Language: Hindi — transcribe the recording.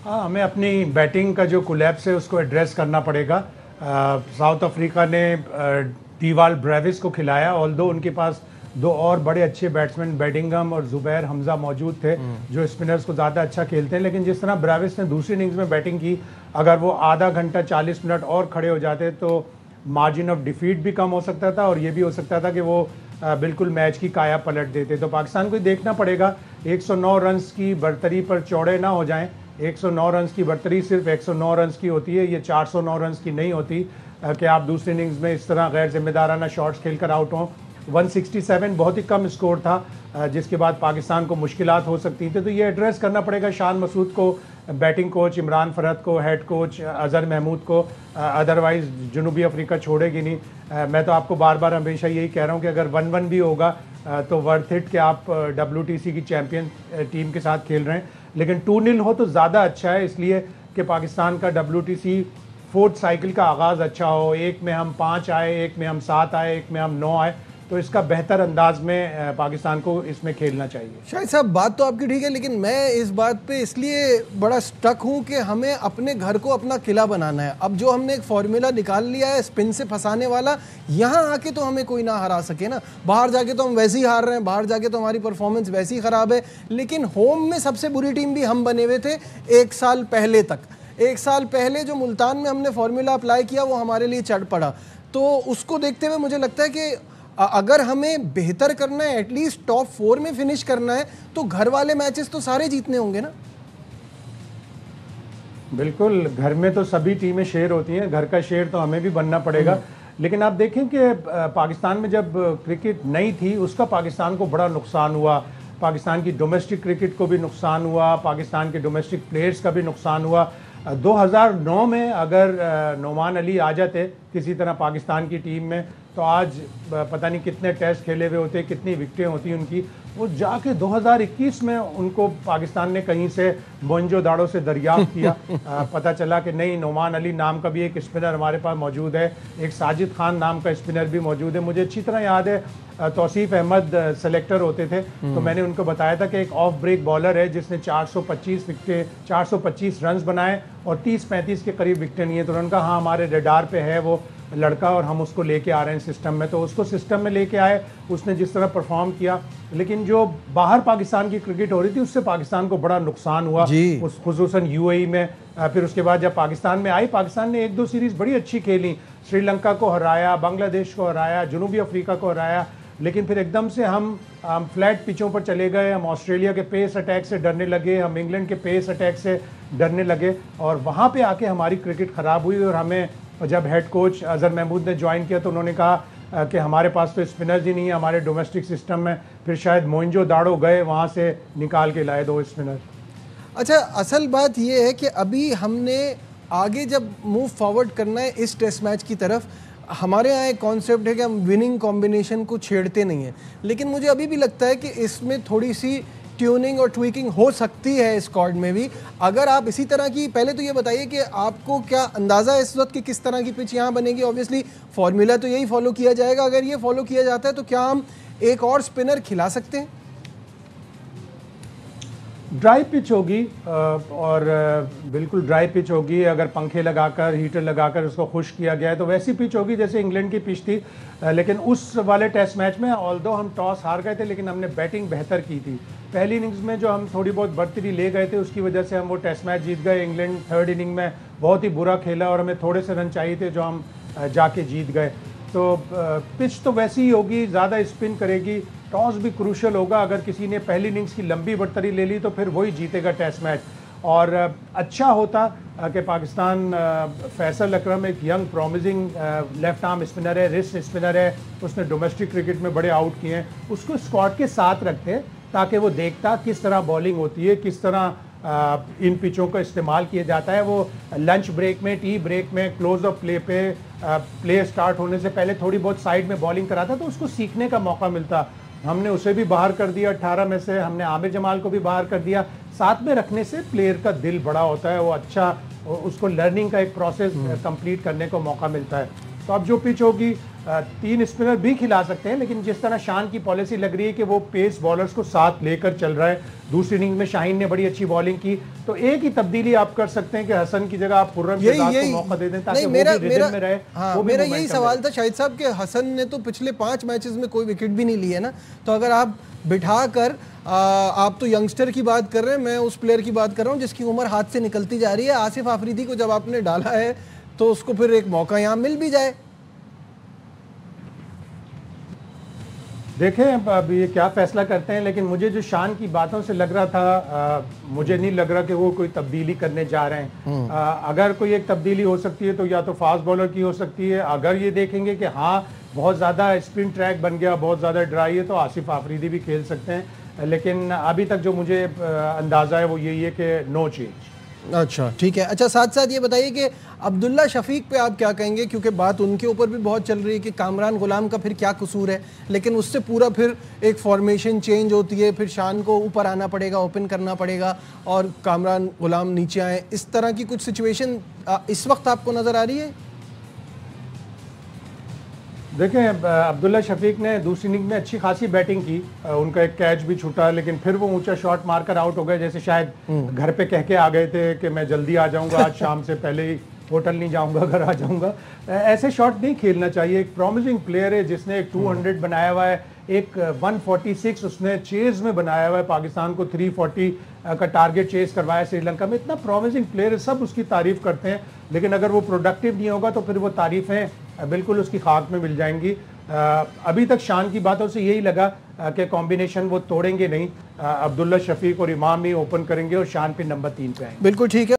हाँ, हमें अपनी बैटिंग का जो कोलैप्स है उसको एड्रेस करना पड़ेगा। साउथ अफ्रीका ने डीवाल ब्रेविस को खिलाया, ऑल्दो उनके पास दो और बड़े अच्छे बैट्समैन बेडिंगम और जुबैर हमजा मौजूद थे जो स्पिनर्स को ज़्यादा अच्छा खेलते हैं, लेकिन जिस तरह ब्रेविस ने दूसरी इनिंग्स में बैटिंग की, अगर वो आधा घंटा 40 मिनट और खड़े हो जाते तो मार्जिन ऑफ डिफीट भी कम हो सकता था और ये भी हो सकता था कि वो बिल्कुल मैच की काया पलट देते। तो पाकिस्तान को देखना पड़ेगा 109 रन्स की बर्तरी पर चौड़े ना हो जाएं। 109 रन्स की बर्तरी सिर्फ 109 रन्स की होती है, ये 409 रन्स की नहीं होती कि आप दूसरी इनिंग्स में इस तरह गैर जिम्मेदाराना शॉट्स खेलकर आउट हों। 167 बहुत ही कम स्कोर था, जिसके बाद पाकिस्तान को मुश्किलात हो सकती थी। तो ये एड्रेस करना पड़ेगा शान मसूद को, बैटिंग कोच इमरान फरहत को, हेड कोच अजहर महमूद को, अदरवाइज़ जनूबी अफ्रीका छोड़ेगी नहीं। मैं तो आपको बार बार हमेशा यही कह रहा हूँ कि अगर 1-1 भी होगा तो वर्थ इट कि आप WTC की चैम्पियन टीम के साथ खेल रहे हैं, लेकिन 2-0 हो तो ज़्यादा अच्छा है, इसलिए कि पाकिस्तान का WTC 4th साइकिल का आगाज़ अच्छा हो। एक में हम 5 आए, एक में हम 7 आए, एक में हम 9 आए, तो इसका बेहतर अंदाज में पाकिस्तान को इसमें खेलना चाहिए। शाहिद साहब, बात तो आपकी ठीक है, लेकिन मैं इस बात पे इसलिए बड़ा स्टक हूं कि हमें अपने घर को अपना किला बनाना है। अब जो हमने एक फॉर्मूला निकाल लिया है स्पिन से फंसाने वाला, यहाँ आके तो हमें कोई ना हरा सके ना। बाहर जाके तो हम वैसे ही हार रहे हैं, बाहर जाके तो हमारी परफॉर्मेंस वैसी ही ख़राब है, लेकिन होम में सबसे बुरी टीम भी हम बने हुए थे 1 साल पहले तक। 1 साल पहले जो मुल्तान में हमने फॉर्मूला अप्लाई किया वो हमारे लिए चढ़ पड़ा। तो उसको देखते हुए मुझे लगता है कि अगर हमें बेहतर करना है, एटलीस्ट टॉप 4 में फिनिश करना है, तो घर वाले मैचेस तो सारे जीतने होंगे ना। बिल्कुल, घर में तो सभी टीमें शेर होती हैं, घर का शेर तो हमें भी बनना पड़ेगा। लेकिन आप देखें कि पाकिस्तान में जब क्रिकेट नहीं थी उसका पाकिस्तान को बड़ा नुकसान हुआ, पाकिस्तान की डोमेस्टिक क्रिकेट को भी नुकसान हुआ, पाकिस्तान के डोमेस्टिक प्लेयर्स का भी नुकसान हुआ। 2009 में अगर नोमान अली आ जाते किसी तरह पाकिस्तान की टीम में, तो आज पता नहीं कितने टेस्ट खेले हुए होते, कितनी विकेटें होती उनकी। वो जाके 2021 में उनको पाकिस्तान ने कहीं से मोइंजोदाड़ो से दरियाफ्त किया। पता चला कि नहीं, नोमान अली नाम का भी एक स्पिनर हमारे पास मौजूद है, एक साजिद खान नाम का स्पिनर भी मौजूद है। मुझे अच्छी तरह याद है तौसीफ अहमद सेलेक्टर होते थे, तो मैंने उनको बताया था कि एक ऑफ ब्रेक बॉलर है जिसने 425 विकेटें 425 रन बनाए और 30-35 के करीब विकेटें लिए। तो उन्होंने कहा हाँ, हमारे रडार पे है वो लड़का और हम उसको लेके आ रहे हैं सिस्टम में। तो उसको सिस्टम में लेके आए, उसने जिस तरह परफॉर्म किया, लेकिन जो बाहर पाकिस्तान की क्रिकेट हो रही थी उससे पाकिस्तान को बड़ा नुकसान हुआ, उस खुसूसन UAE में। फिर उसके बाद जब पाकिस्तान में आई, पाकिस्तान ने 1-2 सीरीज़ बड़ी अच्छी खेली, श्रीलंका को हराया, बांग्लादेश को हराया, जनूबी अफ्रीका को हराया, लेकिन फिर एकदम से हम फ्लैट पिचों पर चले गए। हम ऑस्ट्रेलिया के पेस अटैक से डरने लगे, हम इंग्लैंड के पेस अटैक से डरने लगे, और वहाँ पे आके हमारी क्रिकेट ख़राब हुई। और हमें जब हेड कोच अजहर महमूद ने ज्वाइन किया तो उन्होंने कहा कि हमारे पास तो स्पिनर्स ही नहीं है हमारे डोमेस्टिक सिस्टम में। फिर शायद मोइंजोदाड़ो गए, वहाँ से निकाल के लाए 2 स्पिनर। अच्छा, असल बात यह है कि अभी हमने आगे जब मूव फॉरवर्ड करना है इस टेस्ट मैच की तरफ, हमारे यहाँ एक कॉन्सेप्ट है कि हम विनिंग कॉम्बिनेशन को छेड़ते नहीं हैं, लेकिन मुझे अभी भी लगता है कि इसमें थोड़ी सी ट्यूनिंग और ट्वीकिंग हो सकती है स्क्वाड में भी। अगर आप इसी तरह की, पहले तो ये बताइए कि आपको क्या अंदाज़ा है इस वक्त कि किस तरह की पिच यहाँ बनेगी। ऑब्वियसली फॉर्मूला तो यही फॉलो किया जाएगा, अगर ये फॉलो किया जाता है तो क्या हम एक और स्पिनर खिला सकते हैं? ड्राई पिच होगी और बिल्कुल ड्राई पिच होगी। अगर पंखे लगाकर, हीटर लगाकर उसको खुश किया गया है तो वैसी पिच होगी जैसे इंग्लैंड की पिच थी। लेकिन उस वाले टेस्ट मैच में ऑल्दो हम टॉस हार गए थे, लेकिन हमने बैटिंग बेहतर की थी। पहली इनिंग्स में जो हम थोड़ी बहुत बढ़तरी ले गए थे उसकी वजह से हम वो टेस्ट मैच जीत गए। इंग्लैंड 3rd इनिंग में बहुत ही बुरा खेला और हमें थोड़े से रन चाहिए थे जो हम जाके जीत गए। तो पिच तो वैसी ही होगी, ज़्यादा स्पिन करेगी, टॉस भी क्रूशल होगा। अगर किसी ने पहली इनिंग्स की लंबी बढ़तरी ले ली तो फिर वही जीतेगा टेस्ट मैच। और अच्छा होता कि पाकिस्तान, फैसल अकरम एक young promising left arm spinner है, रिस्ट स्पिनर है, उसने डोमेस्टिक क्रिकेट में बड़े आउट किए हैं, उसको स्क्वाड के साथ रखते ताकि वो देखता किस तरह बॉलिंग होती है, किस तरह इन पिचों का इस्तेमाल किया जाता है। वो लंच ब्रेक में, टी ब्रेक में, क्लोज ऑफ प्ले पे, प्ले स्टार्ट होने से पहले थोड़ी बहुत साइड में बॉलिंग कराता तो उसको सीखने का मौका मिलता। हमने उसे भी बाहर कर दिया 18 में से, हमने आमिर जमाल को भी बाहर कर दिया। साथ में रखने से प्लेयर का दिल बड़ा होता है, वो अच्छा, उसको लर्निंग का एक प्रोसेस कंप्लीट करने को मौका मिलता है। तो अब जो पिच होगी तीन स्पिनर भी खिला सकते हैं, लेकिन जिस तरह शान की पॉलिसी लग रही है कि वो पेस बॉलर्स को साथ लेकर चल रहा है। दूसरी इनिंग में शाहीन ने बड़ी अच्छी बॉलिंग की, तो एक ही तब्दीली आप कर सकते हैं कि हसन की जगह आप खुर्रम शेहजाद को मौका दे दें ताकि वो भी रिदम में रहे। हाँ, मेरा यही सवाल था शाहिद साहब कि हसन ने तो पिछले 5 मैचेस में कोई विकेट भी नहीं लिए ना, तो अगर आप बिठा कर आप तो यंगस्टर की बात कर रहे हैं, मैं उस प्लेयर की बात कर रहा हूँ जिसकी उम्र हाथ से निकलती जा रही है। आसिफ आफरीदी को जब आपने डाला है तो उसको फिर एक मौका यहाँ मिल भी जाए। देखें अब ये क्या फैसला करते हैं, लेकिन मुझे जो शान की बातों से लग रहा था, मुझे नहीं लग रहा कि वो कोई तब्दीली करने जा रहे हैं। अगर कोई एक तब्दीली हो सकती है तो या तो फास्ट बॉलर की हो सकती है। अगर ये देखेंगे कि हाँ बहुत ज़्यादा स्पिन ट्रैक बन गया, बहुत ज़्यादा ड्राई है, तो आसिफ आफरीदी भी खेल सकते हैं। लेकिन अभी तक जो मुझे अंदाज़ा है वो यही है कि नो चेंज। अच्छा ठीक है। अच्छा साथ साथ ये बताइए कि अब्दुल्ला शफीक पे आप क्या कहेंगे, क्योंकि बात उनके ऊपर भी बहुत चल रही है कि कामरान गुलाम का फिर क्या कसूर है, लेकिन उससे पूरा फिर एक फॉर्मेशन चेंज होती है, फिर शान को ऊपर आना पड़ेगा, ओपन करना पड़ेगा और कामरान गुलाम नीचे आए। इस तरह की कुछ सिचुएशन इस वक्त आपको नज़र आ रही है? देखें अब्दुल्ला शफीक ने दूसरी इनिंग में अच्छी खासी बैटिंग की, उनका एक कैच भी छूटा, लेकिन फिर वो ऊंचा शॉट मारकर आउट हो गए, जैसे शायद घर पे कह के आ गए थे कि मैं जल्दी आ जाऊंगा, आज शाम से पहले ही होटल नहीं जाऊंगा, घर आ जाऊंगा। ऐसे शॉट नहीं खेलना चाहिए। एक प्रॉमिसिंग प्लेयर है जिसने एक 200 बनाया हुआ है, एक 146 उसने चेज में बनाया हुआ है, पाकिस्तान को 340 का टारगेट चेज करवाया श्रीलंका में। इतना प्रॉमिसिंग प्लेयर है, सब उसकी तारीफ करते हैं, लेकिन अगर वो प्रोडक्टिव नहीं होगा तो फिर वो तारीफें बिल्कुल उसकी खाक में मिल जाएंगी। अभी तक शान की बातों से यही लगा कि कॉम्बिनेशन वो तोड़ेंगे नहीं, अब्दुल्ला शफीक और इमाम ही ओपन करेंगे और शान पे नंबर 3 पे आएंगे। बिल्कुल ठीक है।